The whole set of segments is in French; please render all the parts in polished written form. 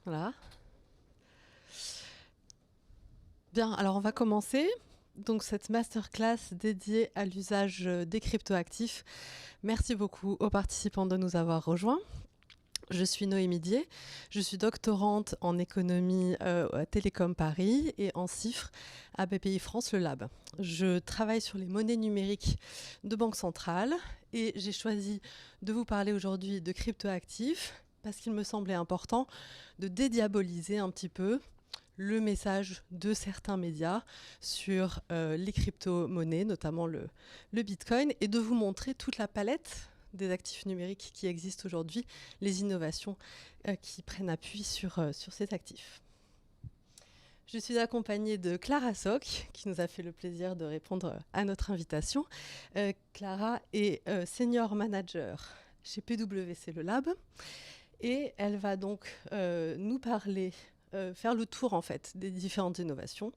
Voilà. Bien, alors on va commencer. Donc cette masterclass dédiée à l'usage des cryptoactifs. Merci beaucoup aux participants de nous avoir rejoints. Je suis Noémie Dier, je suis doctorante en économie à Télécom Paris et en CIFRE à BPI France Le Lab. Je travaille sur les monnaies numériques de Banque Centrale et j'ai choisi de vous parler aujourd'hui de cryptoactifs parce qu'il me semblait important de dédiaboliser un petit peu le message de certains médias sur les crypto-monnaies, notamment le Bitcoin, et de vous montrer toute la palette des actifs numériques qui existent aujourd'hui, les innovations qui prennent appui sur ces actifs. Je suis accompagnée de Clara Sock, qui nous a fait le plaisir de répondre à notre invitation. Clara est senior manager chez PwC Le Lab, et elle va donc nous parler faire le tour en fait des différentes innovations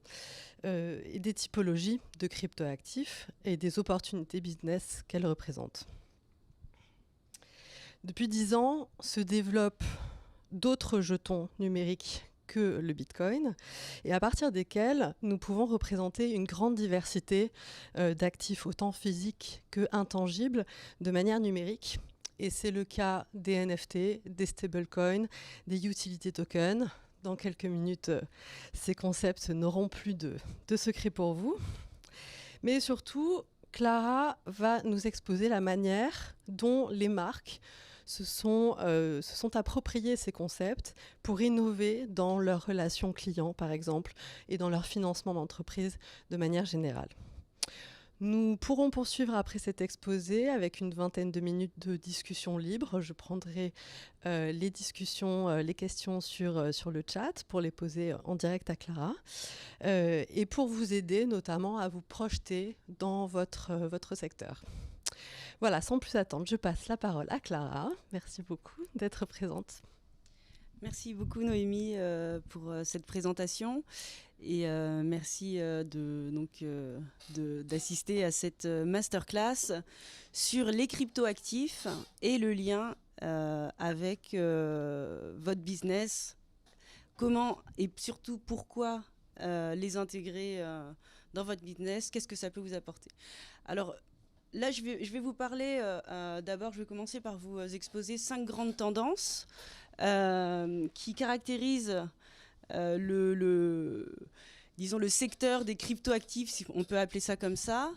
et des typologies de cryptoactifs et des opportunités business qu'elles représentent. Depuis 10 ans, se développent d'autres jetons numériques que le Bitcoin, et à partir desquels nous pouvons représenter une grande diversité d'actifs, autant physiques que intangibles, de manière numérique. Et c'est le cas des NFT, des stablecoins, des utility tokens. Dans quelques minutes, ces concepts n'auront plus de secret pour vous. Mais surtout, Clara va nous exposer la manière dont les marques se sont appropriées ces concepts pour innover dans leurs relations clients, par exemple, et dans leur financement d'entreprise de manière générale. Nous pourrons poursuivre après cet exposé avec une vingtaine de minutes de discussion libre. Je prendrai les questions sur le chat pour les poser en direct à Clara et pour vous aider notamment à vous projeter dans votre secteur. Voilà, sans plus attendre, je passe la parole à Clara. Merci beaucoup d'être présente. Merci beaucoup Noémie pour cette présentation et merci d'assister à cette masterclass sur les cryptoactifs et le lien avec votre business. Comment et surtout pourquoi les intégrer dans votre business, qu'est-ce que ça peut vous apporter. Alors là, je vais vous parler, d'abord je vais commencer par vous exposer 5 grandes tendances qui caractérisent disons le secteur des cryptoactifs, si on peut appeler ça comme ça,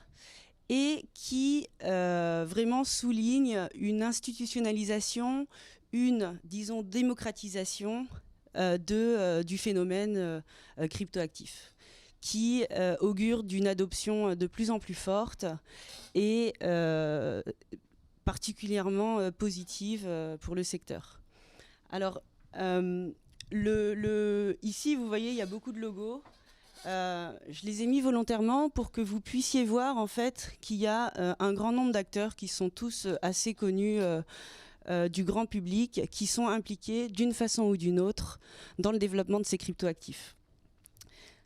et qui vraiment soulignent une institutionnalisation, disons, démocratisation du phénomène cryptoactif, qui augure d'une adoption de plus en plus forte et particulièrement positive pour le secteur. Alors, ici, vous voyez, il y a beaucoup de logos. Je les ai mis volontairement pour que vous puissiez voir en fait qu'il y a un grand nombre d'acteurs qui sont tous assez connus du grand public, qui sont impliqués d'une façon ou d'une autre dans le développement de ces cryptoactifs.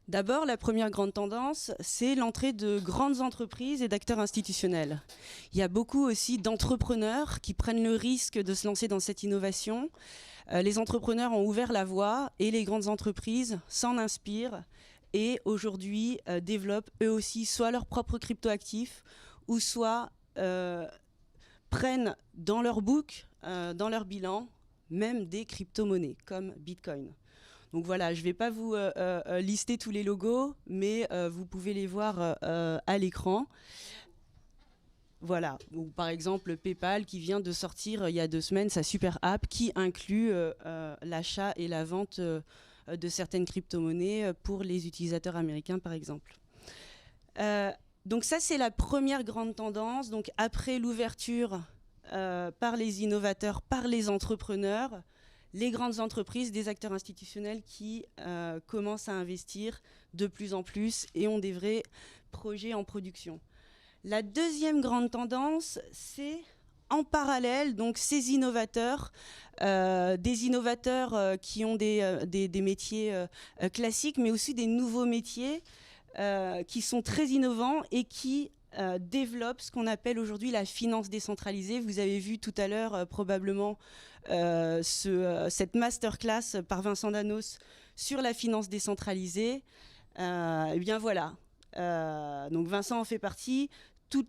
D'abord, la première grande tendance, c'est l'entrée de grandes entreprises et d'acteurs institutionnels. Il y a beaucoup aussi d'entrepreneurs qui prennent le risque de se lancer dans cette innovation. Les entrepreneurs ont ouvert la voie et les grandes entreprises s'en inspirent et aujourd'hui développent eux aussi soit leurs propres cryptoactifs ou soit prennent dans leur book, dans leur bilan, même des crypto-monnaies comme Bitcoin. Donc voilà, je ne vais pas vous lister tous les logos, mais vous pouvez les voir à l'écran. Voilà, ou par exemple PayPal qui vient de sortir il y a 2 semaines sa super app qui inclut l'achat et la vente de certaines crypto-monnaies pour les utilisateurs américains par exemple. Donc ça c'est la première grande tendance. Donc après l'ouverture par les innovateurs, par les entrepreneurs, les grandes entreprises, des acteurs institutionnels qui commencent à investir de plus en plus et ont des vrais projets en production. La deuxième grande tendance, c'est en parallèle, donc ces innovateurs, des innovateurs qui ont des métiers classiques, mais aussi des nouveaux métiers qui sont très innovants et qui développent ce qu'on appelle aujourd'hui la finance décentralisée. Vous avez vu tout à l'heure probablement cette masterclass par Vincent Danos sur la finance décentralisée. Et bien voilà. Donc Vincent en fait partie. Tout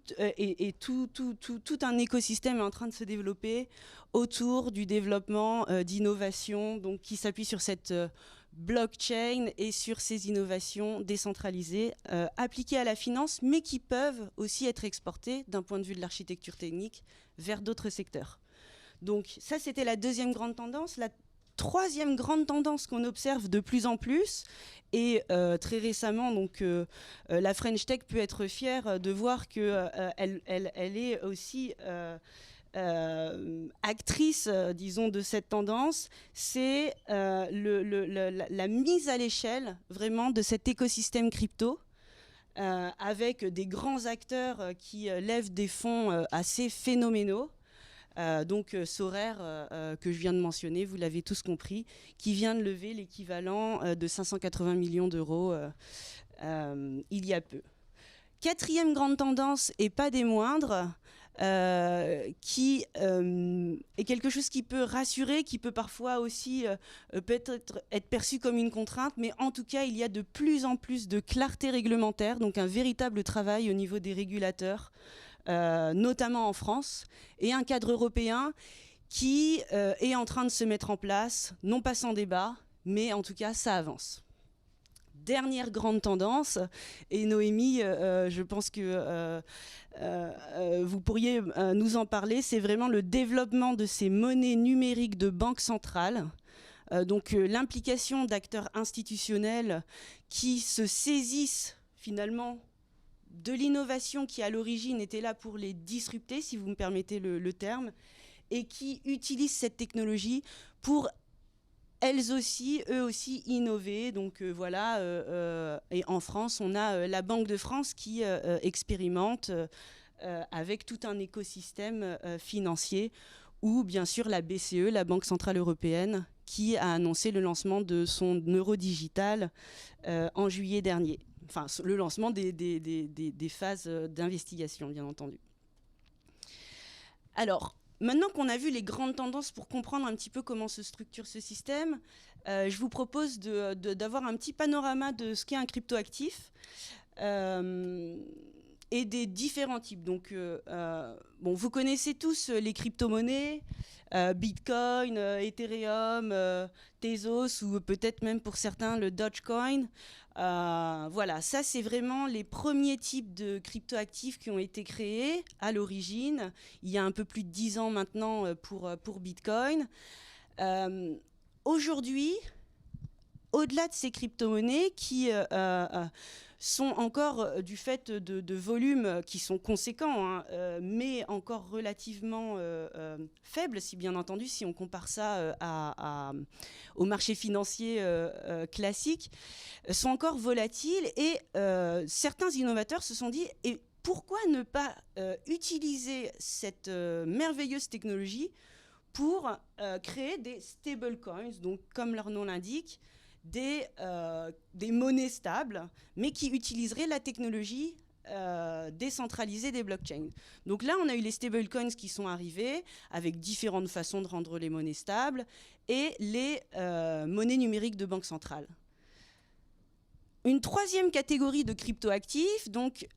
un écosystème est en train de se développer autour du développement d'innovations, donc qui s'appuie sur cette blockchain et sur ces innovations décentralisées appliquées à la finance, mais qui peuvent aussi être exportées d'un point de vue de l'architecture technique vers d'autres secteurs. Donc ça, c'était la deuxième grande tendance. La troisième grande tendance qu'on observe de plus en plus, et très récemment, donc, la French Tech peut être fière de voir qu'elle elle est aussi actrice, disons, de cette tendance, c'est la mise à l'échelle vraiment de cet écosystème crypto, avec des grands acteurs qui lèvent des fonds assez phénoménaux. Donc Sorare, que je viens de mentionner, vous l'avez tous compris, qui vient de lever l'équivalent de 580 millions d'euros il y a peu. Quatrième grande tendance, et pas des moindres, qui est quelque chose qui peut rassurer, qui peut parfois aussi peut-être être perçu comme une contrainte, mais en tout cas, il y a de plus en plus de clarté réglementaire, donc un véritable travail au niveau des régulateurs, notamment en France, et un cadre européen qui est en train de se mettre en place, non pas sans débat, mais en tout cas, ça avance. Dernière grande tendance, et Noémie, je pense que vous pourriez nous en parler, c'est vraiment le développement de ces monnaies numériques de banque centrale. Donc l'implication d'acteurs institutionnels qui se saisissent finalement de l'innovation qui à l'origine était là pour les disrupter, si vous me permettez le terme, et qui utilisent cette technologie pour eux aussi innover. Donc voilà, et en France, on a la Banque de France qui expérimente avec tout un écosystème financier, ou bien sûr la BCE, la Banque Centrale Européenne, qui a annoncé le lancement de son euro digital en juillet dernier. Enfin, le lancement des phases d'investigation, bien entendu. Alors, maintenant qu'on a vu les grandes tendances pour comprendre un petit peu comment se structure ce système, je vous propose d'avoir un petit panorama de ce qu'est un cryptoactif et des différents types. Donc, bon, vous connaissez tous les crypto-monnaies, Bitcoin, Ethereum, Tezos, ou peut-être même pour certains le Dogecoin. Voilà, ça c'est vraiment les premiers types de cryptoactifs qui ont été créés à l'origine, il y a un peu plus de 10 ans maintenant pour Bitcoin. Aujourd'hui, au-delà de ces crypto-monnaies qui sont encore du fait de volumes qui sont conséquents, hein, mais encore relativement faibles, si bien entendu, si on compare ça au marché financier classique, sont encore volatiles, et certains innovateurs se sont dit, et pourquoi ne pas utiliser cette merveilleuse technologie pour créer des stablecoins, donc comme leur nom l'indique, des monnaies stables, mais qui utiliseraient la technologie décentralisée des blockchains. Donc là, on a eu les stablecoins qui sont arrivés avec différentes façons de rendre les monnaies stables, et les monnaies numériques de banque centrale. Une troisième catégorie de cryptoactifs donc,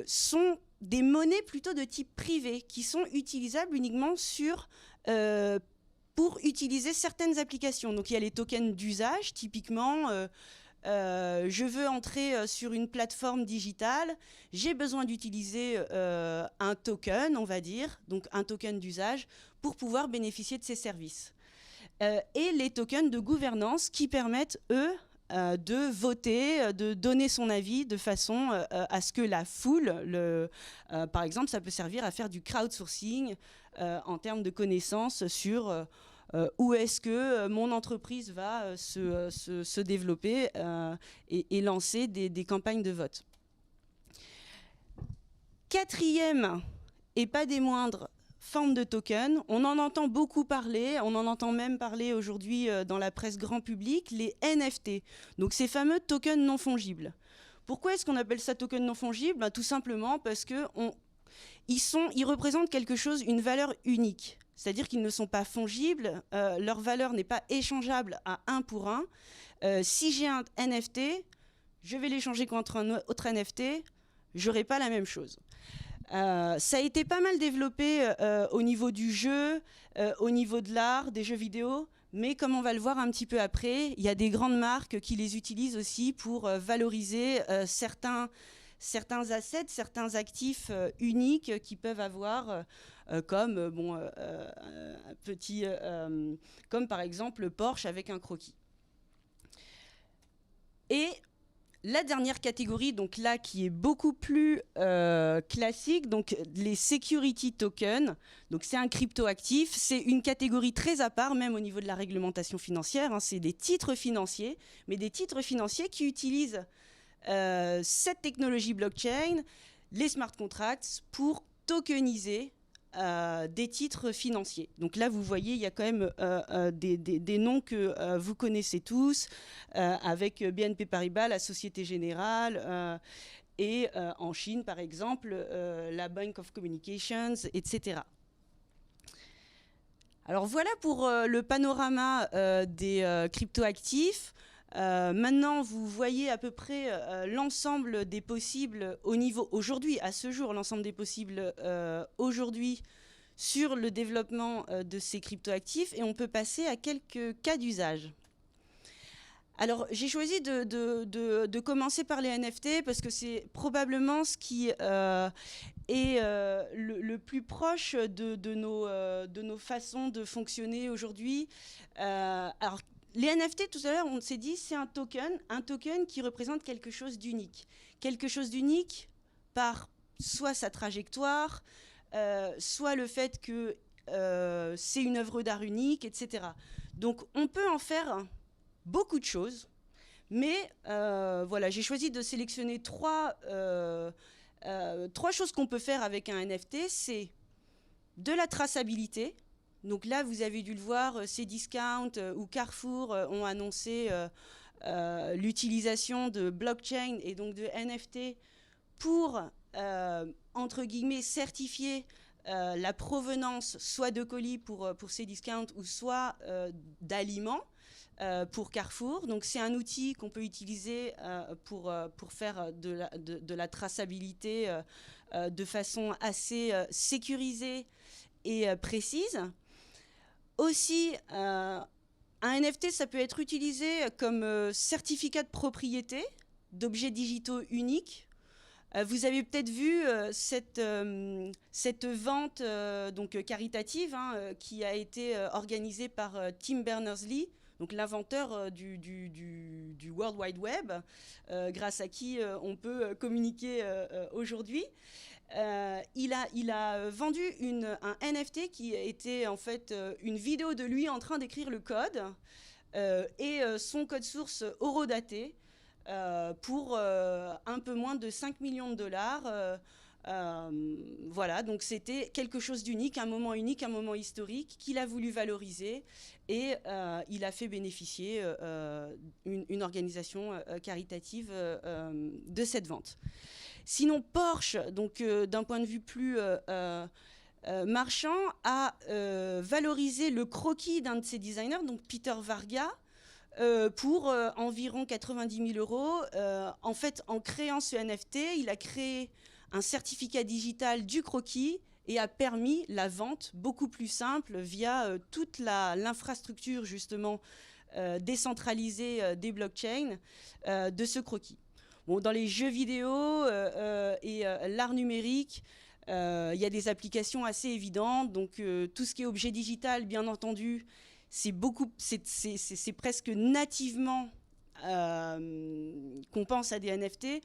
sont des monnaies plutôt de type privé, qui sont utilisables uniquement pour utiliser certaines applications. Donc il y a les tokens d'usage, typiquement, je veux entrer sur une plateforme digitale, j'ai besoin d'utiliser un token, on va dire, donc un token d'usage, pour pouvoir bénéficier de ces services. Et les tokens de gouvernance qui permettent, eux, de voter, de donner son avis de façon à ce que la foule, par exemple, ça peut servir à faire du crowdsourcing en termes de connaissances sur où est-ce que mon entreprise va se développer et lancer des campagnes de vote. Quatrième, et pas des moindres, forme de token, on en entend beaucoup parler, on en entend même parler aujourd'hui dans la presse grand public, les NFT, donc ces fameux tokens non fongibles. Pourquoi est-ce qu'on appelle ça token non fongible ? Tout simplement parce qu'ils représentent quelque chose, une valeur unique. c'est-à-dire qu'ils ne sont pas fongibles, leur valeur n'est pas échangeable à 1 pour 1. Si j'ai un NFT, je vais l'échanger contre un autre NFT, je n'aurai pas la même chose. Ça a été pas mal développé au niveau du jeu, au niveau de l'art, des jeux vidéo, mais comme on va le voir un petit peu après, il y a des grandes marques qui les utilisent aussi pour valoriser certains assets, certains actifs uniques qu'ils peuvent avoir, comme comme par exemple Porsche avec un croquis. Et la dernière catégorie, donc là, qui est beaucoup plus classique, donc les security tokens. Donc c'est un cryptoactif, c'est une catégorie très à part, même au niveau de la réglementation financière. Hein, c'est des titres financiers, mais des titres financiers qui utilisent cette technologie blockchain, les smart contracts, pour tokeniser des titres financiers. Donc là, vous voyez, il y a quand même des noms que vous connaissez tous, avec BNP Paribas, la Société Générale, et en Chine, par exemple, la Bank of Communications, etc. Alors voilà pour le panorama des cryptoactifs. Maintenant, vous voyez à peu près l'ensemble des possibles au niveau aujourd'hui, à ce jour, l'ensemble des possibles aujourd'hui sur le développement de ces cryptoactifs, et on peut passer à quelques cas d'usage. Alors, j'ai choisi de commencer par les NFT parce que c'est probablement ce qui est le plus proche de nos façons de fonctionner aujourd'hui. Alors, les NFT, tout à l'heure, on s'est dit, c'est un token qui représente quelque chose d'unique. Quelque chose d'unique par soit sa trajectoire, soit le fait que c'est une œuvre d'art unique, etc. Donc, on peut en faire beaucoup de choses, mais voilà, j'ai choisi de sélectionner trois choses qu'on peut faire avec un NFT. C'est de la traçabilité. Donc là, vous avez dû le voir, Cdiscount ou Carrefour ont annoncé l'utilisation de blockchain et donc de NFT pour, entre guillemets, certifier la provenance soit de colis pour Cdiscount ou soit d'aliments pour Carrefour. Donc c'est un outil qu'on peut utiliser pour faire de la traçabilité de façon assez sécurisée et précise. Aussi, un NFT, ça peut être utilisé comme certificat de propriété d'objets digitaux uniques. Vous avez peut-être vu cette vente donc caritative qui a été organisée par Tim Berners-Lee, donc l'inventeur du World Wide Web, grâce à qui on peut communiquer aujourd'hui. Il a vendu un NFT qui était en fait une vidéo de lui en train d'écrire le code et son code source horodaté pour un peu moins de 5 millions de dollars. Voilà, donc c'était quelque chose d'unique, un moment historique qu'il a voulu valoriser, et il a fait bénéficier une organisation caritative de cette vente. Sinon, Porsche, donc d'un point de vue plus marchand, a valorisé le croquis d'un de ses designers, donc Peter Varga, pour environ 90 000 €. En fait, en créant ce NFT, il a créé un certificat digital du croquis et a permis la vente beaucoup plus simple via toute l'infrastructure justement décentralisée des blockchains de ce croquis. Bon, dans les jeux vidéo et l'art numérique, il y a des applications assez évidentes. Donc tout ce qui est objet digital, bien entendu, c'est presque nativement qu'on pense à des NFT.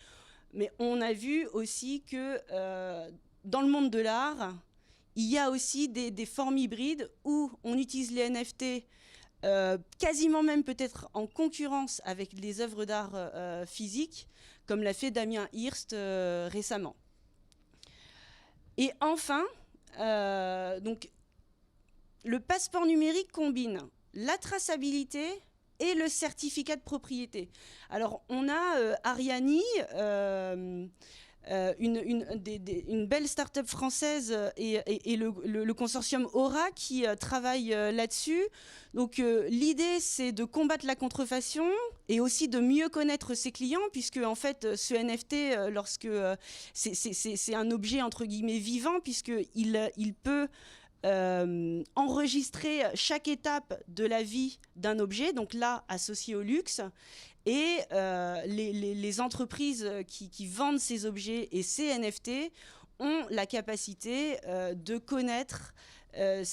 Mais on a vu aussi que dans le monde de l'art, il y a aussi des formes hybrides où on utilise les NFT quasiment même peut-être en concurrence avec les œuvres d'art physiques, comme l'a fait Damien Hirst récemment. Et enfin, donc, le passeport numérique combine la traçabilité et le certificat de propriété. Alors, on a Ariani, une belle start-up française et le consortium Aura qui travaille là-dessus. Donc l'idée, c'est de combattre la contrefaçon et aussi de mieux connaître ses clients, puisque en fait ce NFT, c'est un objet entre guillemets vivant, puisqu'il peut enregistrer chaque étape de la vie d'un objet, donc là associé au luxe. Et les entreprises qui vendent ces objets et ces NFT ont la capacité de connaître la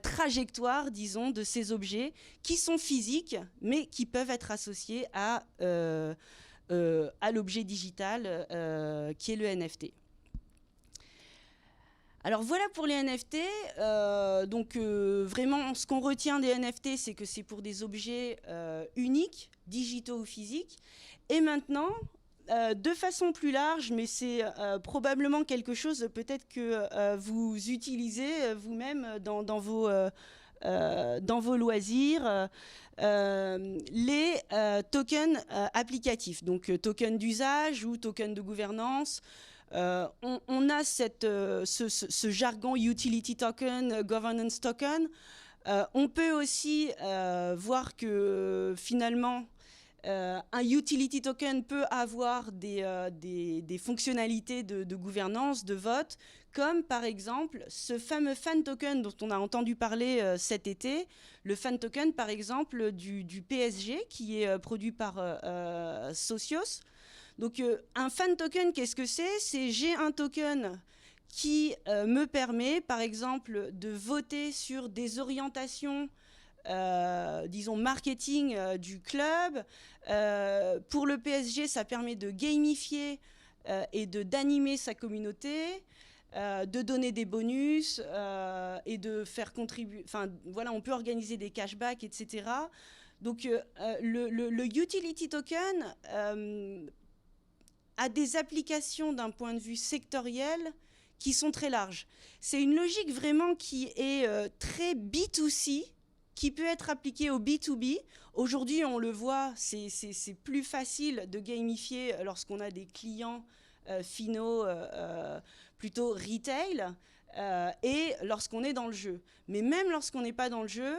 trajectoire, disons, de ces objets qui sont physiques, mais qui peuvent être associés à l'objet digital qui est le NFT. Alors voilà pour les NFT. Vraiment, ce qu'on retient des NFT, c'est que c'est pour des objets uniques, digitaux ou physiques. Et maintenant, de façon plus large, mais c'est probablement quelque chose peut-être que vous utilisez vous-même dans vos loisirs, les tokens applicatifs, donc tokens d'usage ou tokens de gouvernance. On a ce jargon utility token, governance token. On peut aussi voir que finalement, un utility token peut avoir des fonctionnalités de gouvernance, de vote, comme par exemple ce fameux fan token dont on a entendu parler cet été, le fan token par exemple du PSG qui est produit par Socios. Donc un fan token, qu'est-ce que c'est ? C'est j'ai un token qui me permet par exemple de voter sur des orientations disons marketing du club. Pour le PSG, ça permet de gamifier et d'animer sa communauté, de donner des bonus et de faire contribuer. Enfin, voilà, on peut organiser des cashbacks, etc. Donc, le utility token a des applications d'un point de vue sectoriel qui sont très larges. C'est une logique vraiment qui est très B2C, qui peut être appliquée au B2B. Aujourd'hui, on le voit, c'est plus facile de gamifier lorsqu'on a des clients finaux plutôt retail et lorsqu'on est dans le jeu. Mais même lorsqu'on n'est pas dans le jeu,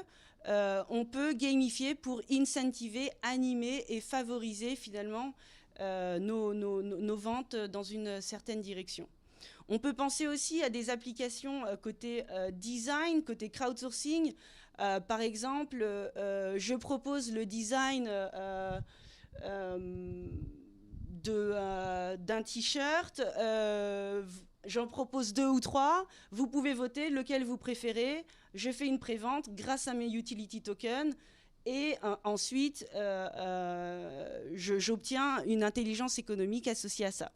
on peut gamifier pour incentiver, animer et favoriser finalement nos ventes dans une certaine direction. On peut penser aussi à des applications côté design, côté crowdsourcing. Par exemple, je propose le design d'un t-shirt, j'en propose 2 ou 3, vous pouvez voter lequel vous préférez, je fais une prévente grâce à mes utility tokens. Et ensuite, j'obtiens une intelligence économique associée à ça.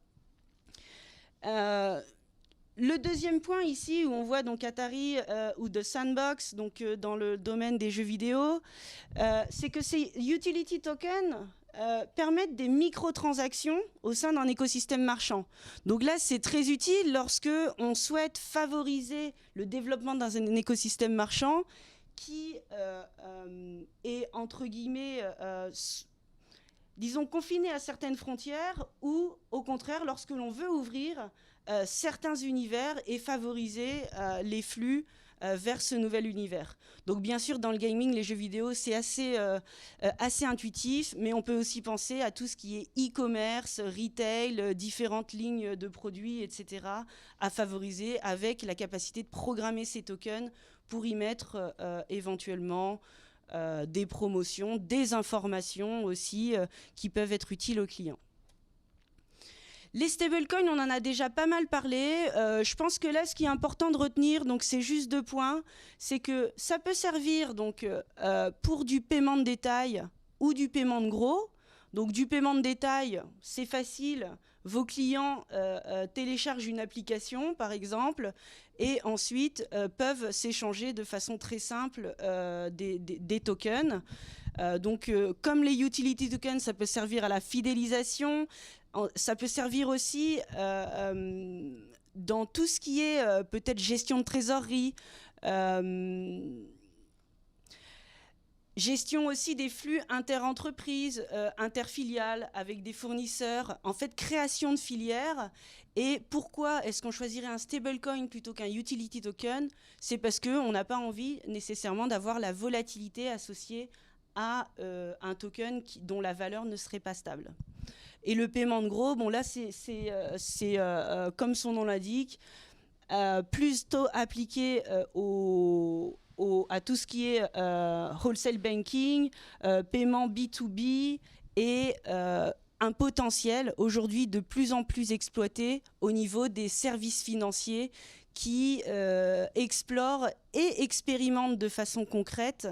Le deuxième point ici, où on voit donc Atari ou The Sandbox, donc dans le domaine des jeux vidéo, c'est que ces utility tokens permettent des microtransactions au sein d'un écosystème marchand. Donc là, c'est très utile lorsque on souhaite favoriser le développement d'un écosystème marchand qui est, entre guillemets, disons, confiné à certaines frontières, ou, au contraire, lorsque l'on veut ouvrir certains univers et favoriser les flux vers ce nouvel univers. Donc, bien sûr, dans le gaming, les jeux vidéo, c'est assez intuitif, mais on peut aussi penser à tout ce qui est e-commerce, retail, différentes lignes de produits, etc., à favoriser avec la capacité de programmer ces tokens pour y mettre éventuellement des promotions, des informations aussi qui peuvent être utiles aux clients. Les stablecoins, on en a déjà pas mal parlé. Je pense que là, ce qui est important de retenir, donc c'est juste 2 points, c'est que ça peut servir donc pour du paiement de détail ou du paiement de gros. Donc du paiement de détail, c'est facile. Vos clients téléchargent une application, par exemple, et ensuite peuvent s'échanger de façon très simple des tokens. Comme les utility tokens, ça peut servir à la fidélisation. Ça peut servir aussi dans tout ce qui est peut-être gestion de trésorerie. Gestion aussi des flux interentreprises, interfiliales, avec des fournisseurs. En fait, création de filières. Et pourquoi est-ce qu'on choisirait un stablecoin plutôt qu'un utility token? C'est parce qu'on n'a pas envie nécessairement d'avoir la volatilité associée à un token dont la valeur ne serait pas stable. Et le paiement de gros, bon là, c'est comme son nom l'indique, plutôt appliqué à tout ce qui est wholesale banking, paiement B2B et un potentiel aujourd'hui de plus en plus exploité au niveau des services financiers qui explorent et expérimentent de façon concrète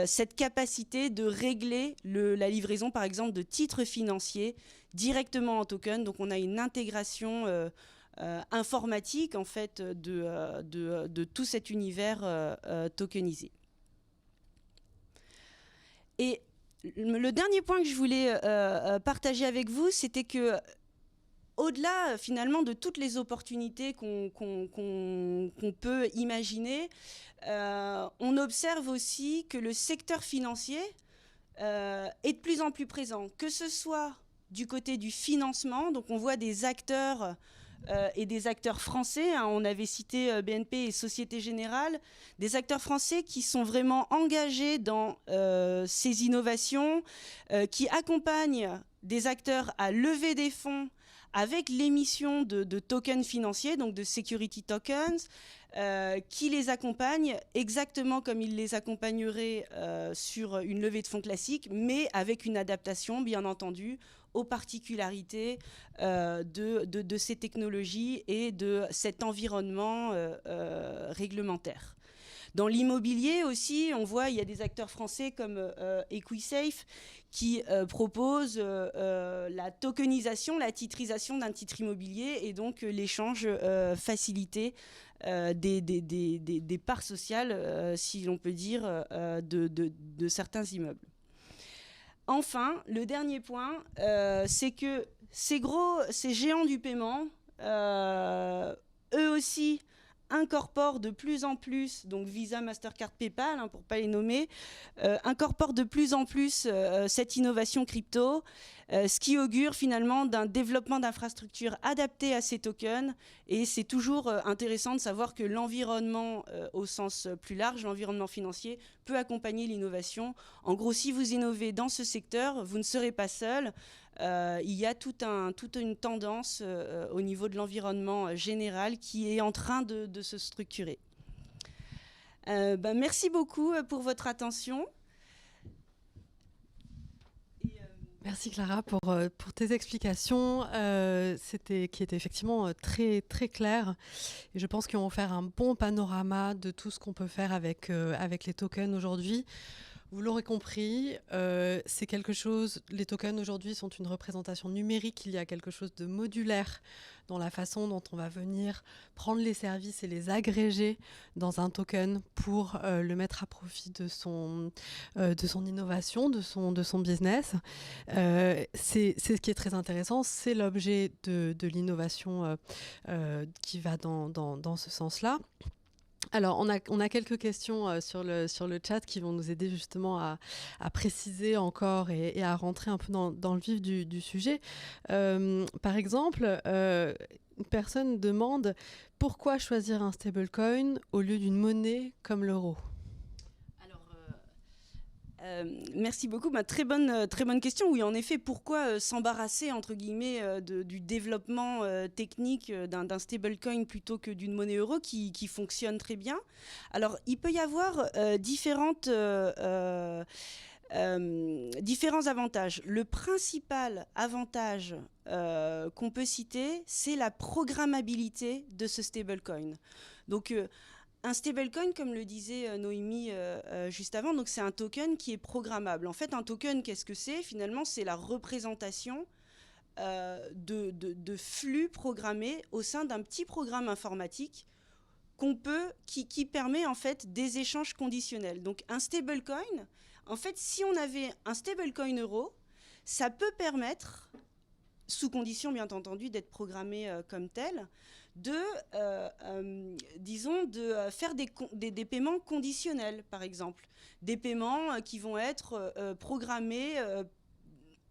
cette capacité de régler la livraison, par exemple, de titres financiers directement en token. Donc on a une intégration informatique en fait de tout cet univers tokenisé. Et le dernier point que je voulais partager avec vous, c'était que au-delà finalement de toutes les opportunités qu'on peut imaginer, on observe aussi que le secteur financier est de plus en plus présent, que ce soit du côté du financement. Donc on voit des acteurs et des acteurs français, hein, on avait cité BNP et Société Générale, des acteurs français qui sont vraiment engagés dans ces innovations, qui accompagnent des acteurs à lever des fonds avec l'émission de tokens financiers, donc de security tokens, qui les accompagnent exactement comme ils les accompagneraient sur une levée de fonds classique, mais avec une adaptation, bien entendu, aux particularités de ces technologies et de cet environnement réglementaire. Dans l'immobilier aussi, on voit il y a des acteurs français comme EquiSafe qui proposent la tokenisation, la titrisation d'un titre immobilier et donc l'échange facilité des parts sociales, si l'on peut dire, de certains immeubles. Enfin, le dernier point, c'est que ces géants du paiement, eux aussi, incorporent de plus en plus, donc Visa, Mastercard, PayPal, hein, pour ne pas les nommer, incorporent de plus en plus cette innovation crypto, ce qui augure finalement d'un développement d'infrastructures adaptées à ces tokens. Et c'est toujours intéressant de savoir que l'environnement, au sens plus large, l'environnement financier, peut accompagner l'innovation. En gros, si vous innovez dans ce secteur, vous ne serez pas seul. Il y a toute une tendance au niveau de l'environnement général qui est en train de se structurer. Merci beaucoup pour votre attention. Merci Clara pour tes explications qui étaient effectivement très, très claires. Et je pense qu'ils vont faire un bon panorama de tout ce qu'on peut faire avec les tokens aujourd'hui. Vous l'aurez compris, c'est quelque chose. Les tokens aujourd'hui sont une représentation numérique. Il y a quelque chose de modulaire dans la façon dont on va venir prendre les services et les agréger dans un token pour le mettre à profit de son innovation, de son business. C'est ce qui est très intéressant. C'est l'objet de l'innovation qui va dans ce sens-là. Alors, on a quelques questions sur le chat qui vont nous aider justement à préciser encore et à rentrer un peu dans le vif du sujet. Par exemple, une personne demande pourquoi choisir un stablecoin au lieu d'une monnaie comme l'euro ? Merci beaucoup. Très bonne question. Oui, en effet, pourquoi s'embarrasser entre guillemets du développement technique d'un stablecoin plutôt que d'une monnaie euro qui fonctionne très bien? Alors, il peut y avoir différents avantages. Le principal avantage qu'on peut citer, c'est la programmabilité de ce stablecoin. Donc, un stablecoin, comme le disait Noémie juste avant, donc c'est un token qui est programmable. En fait, un token, qu'est-ce que c'est ? Finalement, c'est la représentation de flux programmés au sein d'un petit programme informatique qui permet en fait des échanges conditionnels. Donc, un stablecoin, en fait, si on avait un stablecoin euro, ça peut permettre, sous condition bien entendu d'être programmé comme tel, disons, de faire des paiements conditionnels, par exemple. Des paiements qui vont être programmés,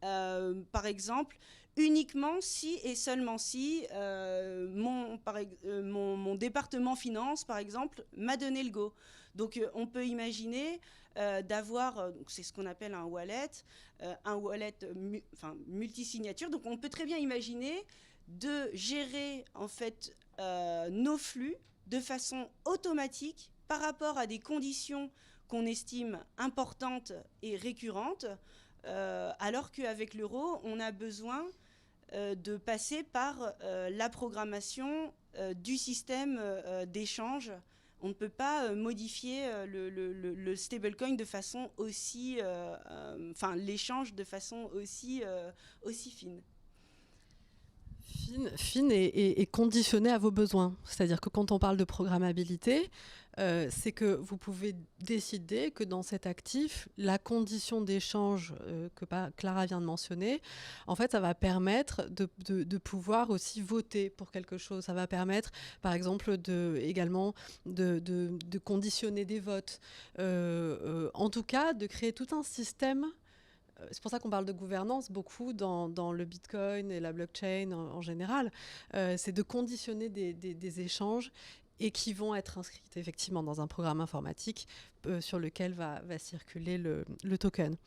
par exemple, uniquement si et seulement si mon département finance, par exemple, m'a donné le go. Donc, on peut imaginer d'avoir, c'est ce qu'on appelle un wallet multisignature. Donc, on peut très bien imaginer de gérer en fait nos flux de façon automatique par rapport à des conditions qu'on estime importantes et récurrentes, alors qu'avec l'euro, on a besoin de passer par la programmation du système d'échange. On ne peut pas modifier le stablecoin de façon aussi, l'échange de façon aussi fine. Fine et conditionnée à vos besoins. C'est-à-dire que quand on parle de programmabilité, c'est que vous pouvez décider que dans cet actif, la condition d'échange que Clara vient de mentionner, en fait, ça va permettre de pouvoir aussi voter pour quelque chose. Ça va permettre, par exemple, également de conditionner des votes. En tout cas, de créer tout un système. C'est pour ça qu'on parle de gouvernance beaucoup dans le Bitcoin et la blockchain en général. C'est de conditionner des échanges et qui vont être inscrits effectivement dans un programme informatique sur lequel va circuler le token.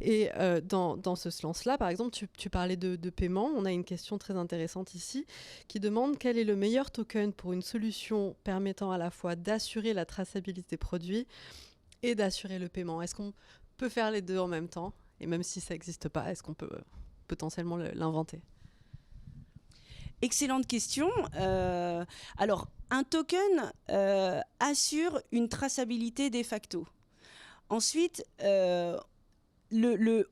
Et dans ce sens-là, par exemple, tu parlais de paiement. On a une question très intéressante ici qui demande quel est le meilleur token pour une solution permettant à la fois d'assurer la traçabilité produit et d'assurer le paiement. Est-ce qu'on peut faire les deux en même temps ? Et même si ça n'existe pas, est-ce qu'on peut potentiellement l'inventer ? Excellente question. Alors, un token assure une traçabilité de facto. Ensuite,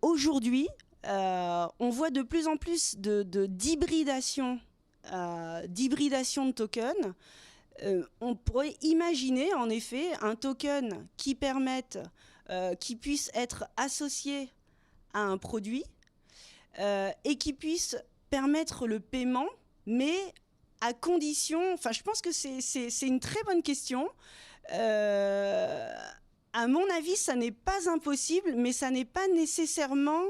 aujourd'hui, on voit de plus en plus d'hybridation de tokens. On pourrait imaginer, en effet, un token qui puisse être associé à un produit et qui puisse permettre le paiement, mais à condition... Enfin, je pense que c'est une très bonne question. À mon avis, ça n'est pas impossible, mais ça n'est pas nécessairement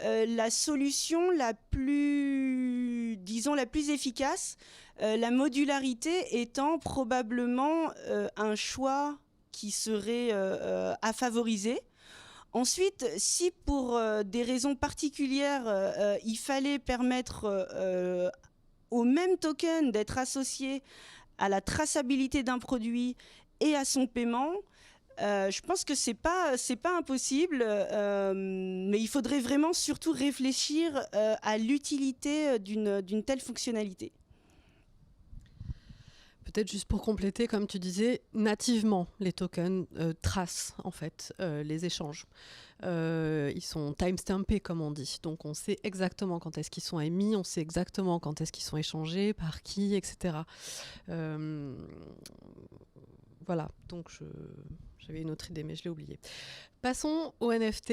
la solution la plus efficace. La modularité étant probablement un choix qui serait à favoriser. Ensuite, si pour des raisons particulières, il fallait permettre au même token d'être associé à la traçabilité d'un produit et à son paiement, je pense que c'est pas impossible, mais il faudrait vraiment surtout réfléchir à l'utilité d'une telle fonctionnalité. Peut-être juste pour compléter, comme tu disais, nativement, les tokens tracent en fait les échanges. Ils sont timestampés, comme on dit. Donc, on sait exactement quand est-ce qu'ils sont émis, on sait exactement quand est-ce qu'ils sont échangés, par qui, etc. Voilà, donc j'avais une autre idée, mais je l'ai oubliée. Passons aux NFT.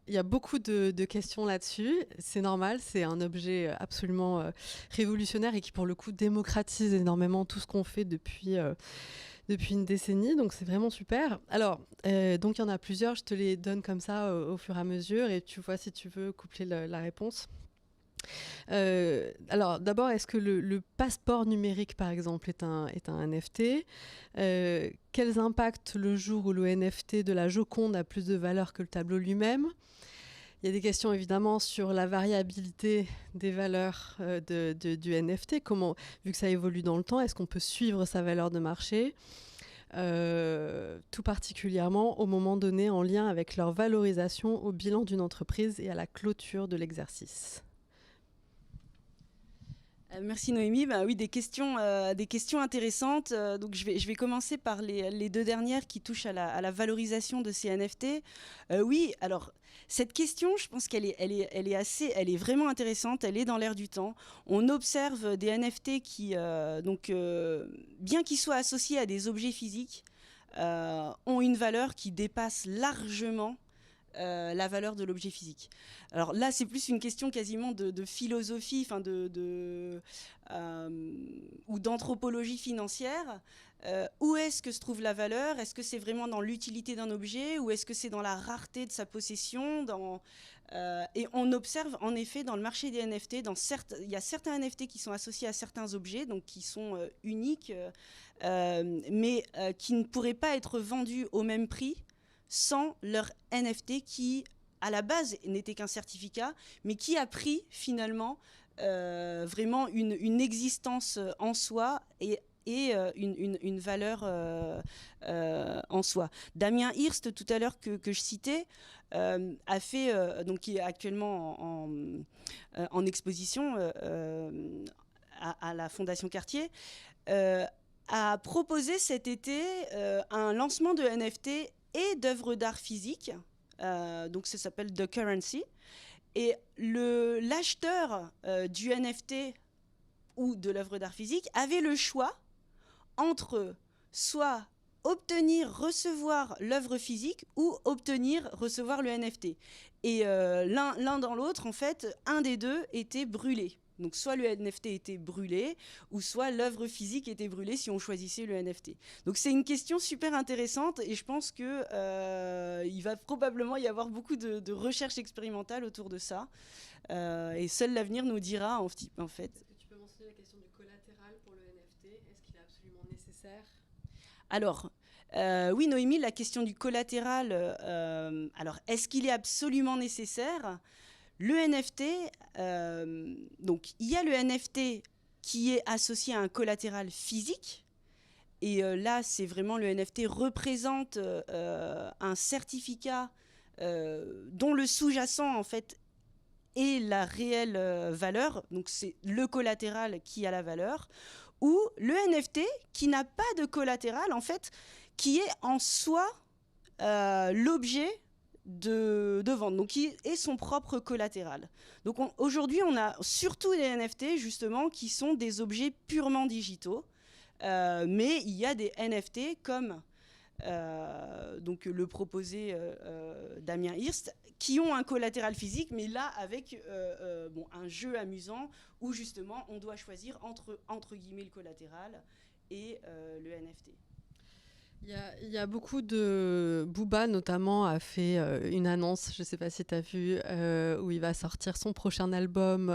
Il y a beaucoup de questions là-dessus. C'est normal, c'est un objet absolument révolutionnaire et qui, pour le coup, démocratise énormément tout ce qu'on fait depuis une décennie. Donc, c'est vraiment super. Alors, donc, il y en a plusieurs. Je te les donne comme ça au fur et à mesure et tu vois si tu veux coupler la réponse. Alors, d'abord, est-ce que le passeport numérique, par exemple, est un NFT ? Quels impacts le jour où le NFT de la Joconde a plus de valeur que le tableau lui-même ? Il y a des questions évidemment sur la variabilité des valeurs du NFT. Comment, vu que ça évolue dans le temps, est-ce qu'on peut suivre sa valeur de marché ? Tout particulièrement au moment donné en lien avec leur valorisation au bilan d'une entreprise et à la clôture de l'exercice. Merci Noémie. Oui, des questions intéressantes. Donc je vais commencer par les deux dernières qui touchent à la valorisation de ces NFT. Oui, alors cette question, je pense qu'elle est vraiment intéressante. Elle est dans l'air du temps. On observe des NFT qui, bien qu'ils soient associés à des objets physiques, ont une valeur qui dépasse largement la valeur de l'objet physique. Alors là, c'est plus une question quasiment de philosophie, ou d'anthropologie financière. Où est-ce que se trouve la valeur? Est-ce que c'est vraiment dans l'utilité d'un objet ou est-ce que c'est dans la rareté de sa possession et on observe en effet dans le marché des NFT, il y a certains NFT qui sont associés à certains objets, donc qui sont uniques, mais qui ne pourraient pas être vendus au même prix sans leur NFT qui, à la base, n'était qu'un certificat, mais qui a pris finalement vraiment une existence en soi et une valeur en soi. Damien Hirst, tout à l'heure que je citais, a fait, donc qui est actuellement en exposition à la Fondation Cartier, a proposé cet été un lancement de NFT et d'œuvres d'art physique. Donc ça s'appelle The Currency. Et l'acheteur du NFT ou de l'œuvre d'art physique avait le choix entre soit recevoir l'œuvre physique ou recevoir le NFT. Et l'un dans l'autre, en fait, un des deux était brûlé. Donc soit le NFT était brûlé, ou soit l'œuvre physique était brûlée si on choisissait le NFT. Donc c'est une question super intéressante et je pense qu'il va probablement y avoir beaucoup de recherches expérimentales autour de ça. Et seul l'avenir nous dira en fait. Est-ce que tu peux mentionner la question du collatéral pour le NFT? Est-ce qu'il est absolument nécessaire? Alors, oui Noémie, la question du collatéral, alors est-ce qu'il est absolument nécessaire? Le NFT, donc il y a le NFT qui est associé à un collatéral physique. Et là, c'est vraiment le NFT représente un certificat dont le sous-jacent, en fait, est la réelle valeur. Donc c'est le collatéral qui a la valeur. Ou le NFT qui n'a pas de collatéral, en fait, qui est en soi l'objet de vente, donc qui est son propre collatéral. Donc aujourd'hui, on a surtout des NFT justement qui sont des objets purement digitaux, mais il y a des NFT comme donc le proposé Damien Hirst, qui ont un collatéral physique, mais là avec un jeu amusant où justement on doit choisir entre guillemets le collatéral et le NFT. Il y a beaucoup de... Booba, notamment, a fait une annonce, je ne sais pas si tu as vu, où il va sortir son prochain album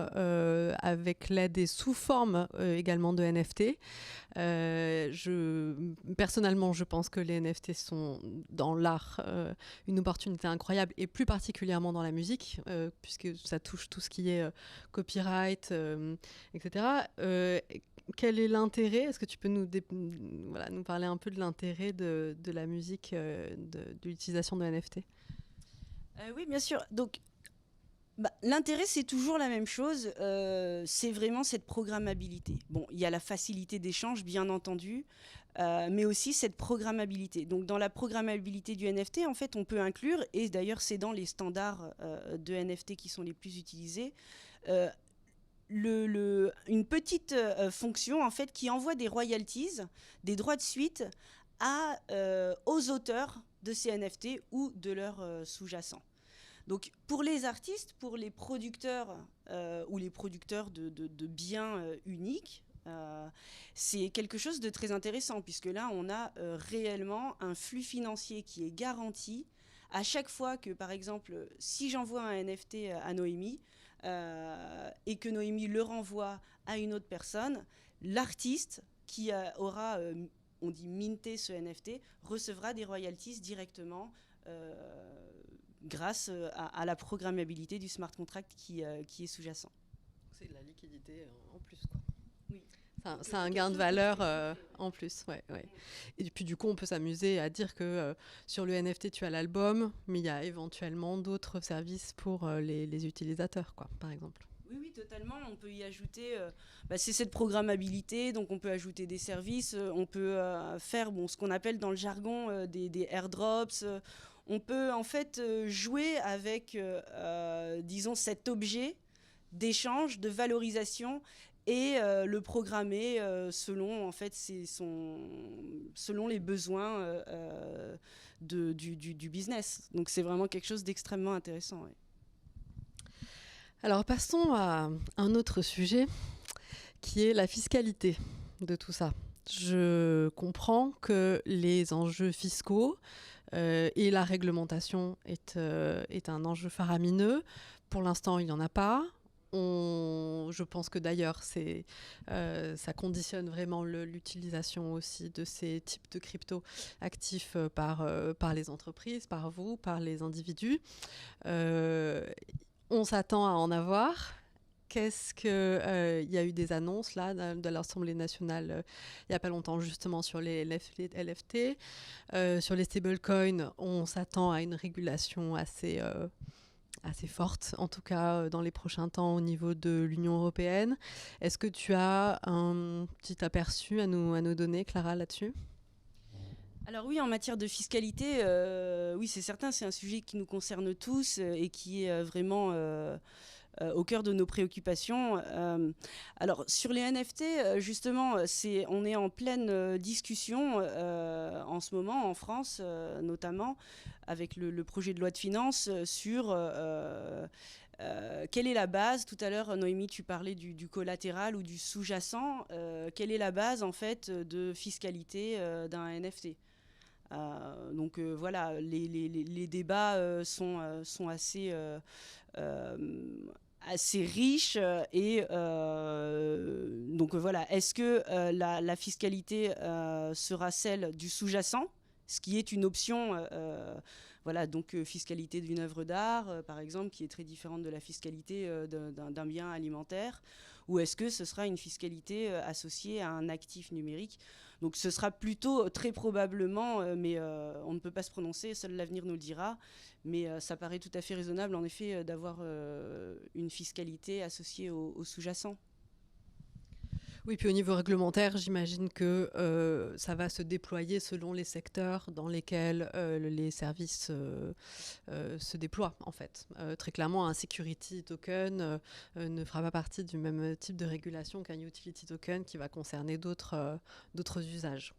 avec l'aide et sous forme également de NFT. Personnellement, je pense que les NFT sont, dans l'art, une opportunité incroyable, et plus particulièrement dans la musique, puisque ça touche tout ce qui est copyright, etc. Quel est l'intérêt? Est-ce que tu peux nous parler un peu de l'intérêt de la musique, de l'utilisation de NFT? Oui, bien sûr. Donc, l'intérêt, c'est toujours la même chose. C'est vraiment cette programmabilité. Bon, il y a la facilité d'échange, bien entendu, mais aussi cette programmabilité. Donc, dans la programmabilité du NFT, en fait, on peut inclure, et d'ailleurs, c'est dans les standards de NFT qui sont les plus utilisés, une petite fonction en fait qui envoie des royalties, des droits de suite aux auteurs de ces NFT ou de leurs sous-jacents. Donc pour les artistes, pour les producteurs ou les producteurs de biens uniques, c'est quelque chose de très intéressant puisque là on a réellement un flux financier qui est garanti à chaque fois que, par exemple, si j'envoie un NFT à Noémie, et que Noémie le renvoie à une autre personne, l'artiste qui aura, on dit minté ce NFT, recevra des royalties directement grâce à la programmabilité du smart contract qui est sous-jacent. C'est de la liquidité en plus, quoi. Oui. C'est un gain de valeur en plus, ouais. Et puis du coup, on peut s'amuser à dire que sur le NFT, tu as l'album, mais il y a éventuellement d'autres services pour les utilisateurs, quoi, par exemple. Oui, totalement. On peut y ajouter, c'est cette programmabilité, donc on peut ajouter des services, on peut faire ce qu'on appelle dans le jargon des airdrops. On peut en fait jouer avec, disons, cet objet d'échange, de valorisation, et le programmer selon en fait selon les besoins du business. Donc c'est vraiment quelque chose d'extrêmement intéressant. Ouais. Alors passons à un autre sujet qui est la fiscalité de tout ça. Je comprends que les enjeux fiscaux et la réglementation est un enjeu faramineux. Pour l'instant, il n'y en a pas. Je pense que d'ailleurs, ça conditionne vraiment l'utilisation aussi de ces types de crypto-actifs par les entreprises, par vous, par les individus. On s'attend à en avoir. Qu'est-ce que il y a eu des annonces là de l'Assemblée nationale il n'y a pas longtemps justement sur les LFT, sur les stablecoins, on s'attend à une régulation assez forte, en tout cas dans les prochains temps au niveau de l'Union européenne. Est-ce que tu as un petit aperçu à nous donner, Clara, là-dessus ? Alors oui, en matière de fiscalité, oui, c'est certain, c'est un sujet qui nous concerne tous et qui est vraiment au cœur de nos préoccupations. Alors sur les NFT, justement, on est en pleine discussion en ce moment en France, notamment avec le projet de loi de finances sur quelle est la base. Tout à l'heure, Noémie, tu parlais du collatéral ou du sous-jacent. Quelle est la base en fait de fiscalité d'un NFT? Donc voilà, les débats sont assez riches et donc voilà, est-ce que la fiscalité sera celle du sous-jacent, ce qui est une option voilà, donc fiscalité d'une œuvre d'art par exemple, qui est très différente de la fiscalité d'un bien alimentaire, ou est-ce que ce sera une fiscalité associée à un actif numérique? Donc ce sera plutôt très probablement, mais on ne peut pas se prononcer, seul l'avenir nous le dira, mais ça paraît tout à fait raisonnable en effet d'avoir une fiscalité associée au sous-jacent. Oui, puis au niveau réglementaire, j'imagine que ça va se déployer selon les secteurs dans lesquels les services se déploient, en fait. Très clairement, un security token ne fera pas partie du même type de régulation qu'un utility token qui va concerner d'autres usages.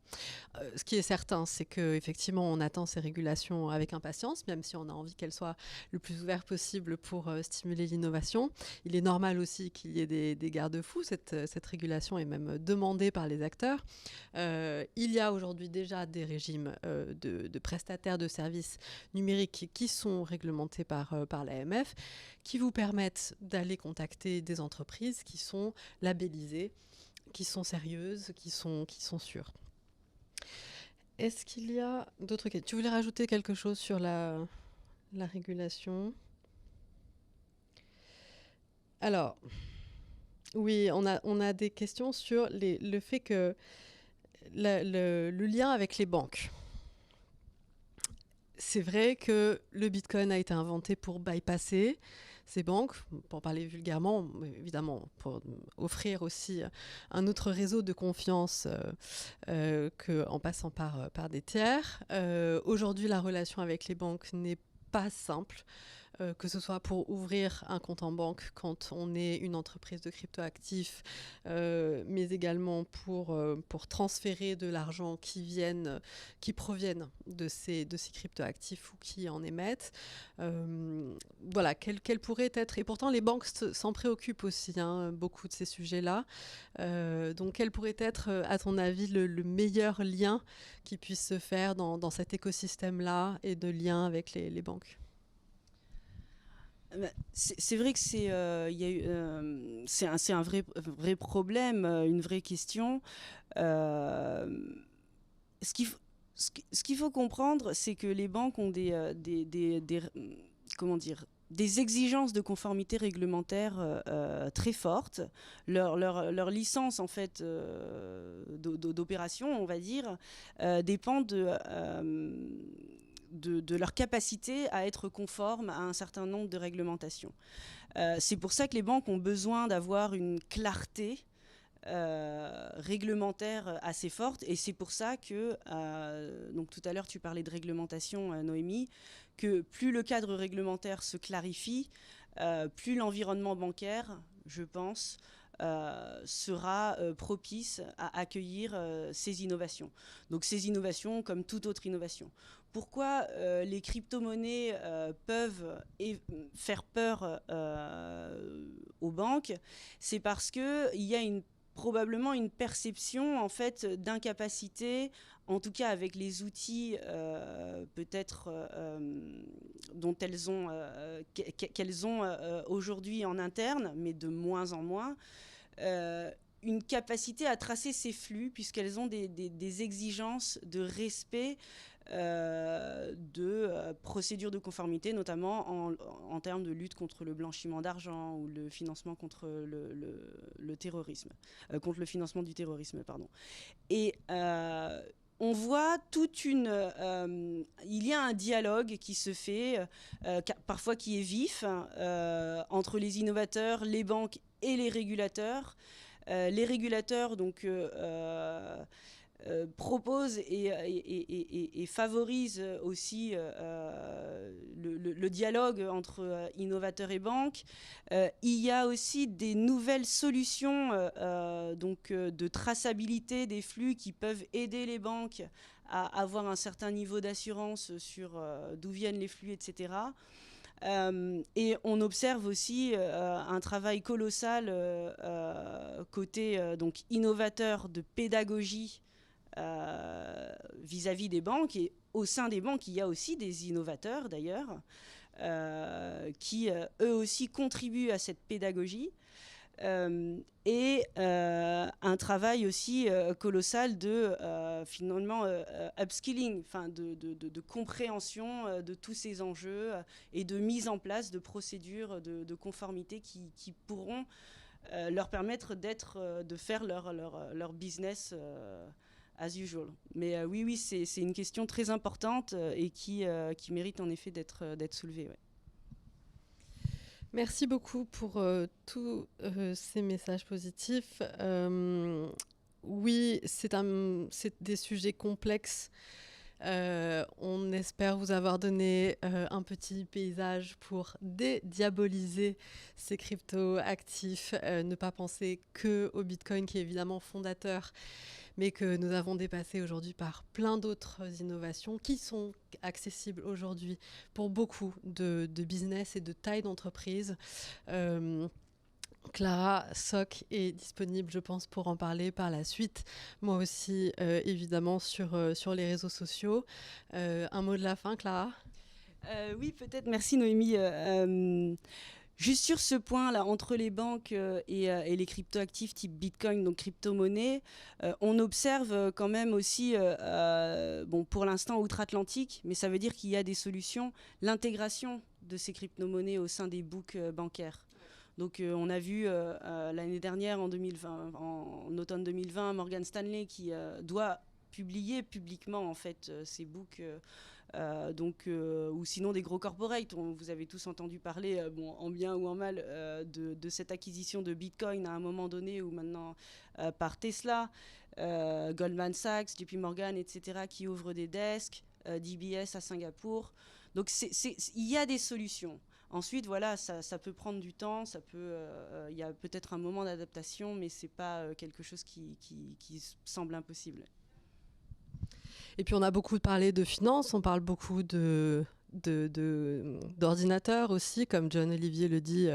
Ce qui est certain, c'est qu'effectivement, on attend ces régulations avec impatience, même si on a envie qu'elles soient le plus ouvertes possible pour stimuler l'innovation. Il est normal aussi qu'il y ait des garde-fous. Cette régulation est même demandée par les acteurs. Il y a aujourd'hui déjà des régimes de prestataires de services numériques qui sont réglementés par l'AMF, qui vous permettent d'aller contacter des entreprises qui sont labellisées, qui sont sérieuses, qui sont sûres. Est-ce qu'il y a d'autres questions? Tu voulais rajouter quelque chose sur la régulation? Alors, oui, on a des questions sur le fait que le lien avec les banques. C'est vrai que le Bitcoin a été inventé pour bypasser ces banques, pour parler vulgairement, évidemment, pour offrir aussi un autre réseau de confiance qu'en passant par des tiers. Aujourd'hui, la relation avec les banques n'est pas simple. Que ce soit pour ouvrir un compte en banque quand on est une entreprise de cryptoactifs, mais également pour transférer de l'argent qui proviennent de ces cryptoactifs ou qui en émettent. Voilà, quel pourrait être... Et pourtant, les banques s'en préoccupent aussi, beaucoup de ces sujets-là. Donc, quel pourrait être, à ton avis, le meilleur lien qui puisse se faire dans cet écosystème-là et de lien avec les banques? C'est vrai que c'est un vrai problème, une vraie question. Ce qu'il faut comprendre, c'est que les banques ont comment dire, des exigences de conformité réglementaire très fortes. Leur licence en fait d'opération, on va dire, dépend de leur capacité à être conformes à un certain nombre de réglementations. C'est pour ça que les banques ont besoin d'avoir une clarté réglementaire assez forte, et c'est pour ça que, donc tout à l'heure tu parlais de réglementation, Noémie, que plus le cadre réglementaire se clarifie, plus l'environnement bancaire, je pense, sera propice à accueillir ces innovations. Donc ces innovations comme toute autre innovation. Pourquoi les crypto-monnaies peuvent faire peur aux banques? C'est parce qu'il y a probablement une perception en fait d'incapacité, en tout cas avec les outils peut-être dont qu'elles ont aujourd'hui en interne, mais de moins en moins, une capacité à tracer ces flux, puisqu'elles ont des exigences de respect de procédures de conformité, notamment en termes de lutte contre le blanchiment d'argent ou le financement contre le terrorisme, contre le financement du terrorisme, pardon. Et on voit il y a un dialogue qui se fait, parfois qui est vif, entre les innovateurs, les banques et les régulateurs. Les régulateurs donc, proposent et favorisent aussi le dialogue entre innovateurs et banques. Il y a aussi des nouvelles solutions donc, de traçabilité des flux qui peuvent aider les banques à avoir un certain niveau d'assurance sur d'où viennent les flux, etc. Et on observe aussi un travail colossal côté donc innovateur de pédagogie vis-à-vis des banques. Et au sein des banques, il y a aussi des innovateurs d'ailleurs qui eux aussi contribuent à cette pédagogie. Et un travail aussi colossal de finalement upskilling, de compréhension de tous ces enjeux et de mise en place de procédures de conformité qui pourront leur permettre de faire leur business as usual. Mais oui, c'est une question très importante et qui mérite en effet d'être soulevée. Ouais. Merci beaucoup pour tous ces messages positifs. Oui, c'est des sujets complexes. On espère vous avoir donné un petit paysage pour dédiaboliser ces crypto-actifs, ne pas penser que au Bitcoin qui est évidemment fondateur, mais que nous avons dépassé aujourd'hui par plein d'autres innovations qui sont accessibles aujourd'hui pour beaucoup de business et de taille d'entreprise. Clara Soc est disponible, je pense, pour en parler par la suite. Moi aussi, évidemment, sur les réseaux sociaux. Un mot de la fin, Clara ? Oui, peut-être. Merci, Noémie. Juste sur ce point-là, entre les banques et les cryptoactifs type Bitcoin, donc crypto-monnaie, on observe quand même aussi, bon, pour l'instant outre-Atlantique, mais ça veut dire qu'il y a des solutions, l'intégration de ces crypto-monnaies au sein des books bancaires. Donc on a vu l'année dernière, en automne 2020, Morgan Stanley qui doit publier publiquement en fait ces books. Ou sinon des gros corporates. Vous avez tous entendu parler, bon, en bien ou en mal, de cette acquisition de Bitcoin à un moment donné, ou maintenant par Tesla, Goldman Sachs, JP Morgan, etc., qui ouvrent des desks, DBS à Singapour. Donc il y a des solutions. Ensuite, voilà, ça peut prendre du temps, il y a peut-être un moment d'adaptation, mais c'est pas quelque chose qui semble impossible. Et puis on a beaucoup parlé de finance, on parle beaucoup d'ordinateurs aussi, comme John Olivier le dit,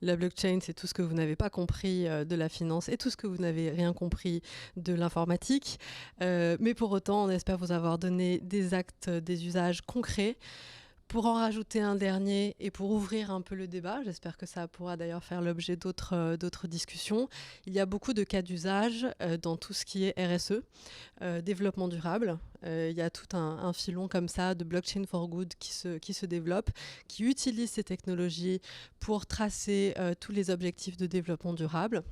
la blockchain c'est tout ce que vous n'avez pas compris de la finance et tout ce que vous n'avez rien compris de l'informatique. Mais pour autant, on espère vous avoir donné des actes, des usages concrets. Pour en rajouter un dernier et pour ouvrir un peu le débat, j'espère que ça pourra d'ailleurs faire l'objet d'autres discussions, il y a beaucoup de cas d'usage dans tout ce qui est RSE, développement durable. Il y a tout un filon comme ça de blockchain for good qui se développe, qui utilise ces technologies pour tracer tous les objectifs de développement durable.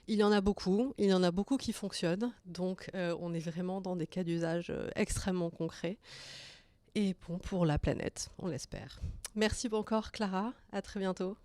Il y en a beaucoup qui fonctionnent, donc on est vraiment dans des cas d'usage extrêmement concrets. Et bon, pour la planète, on l'espère. Merci encore, Clara. À très bientôt.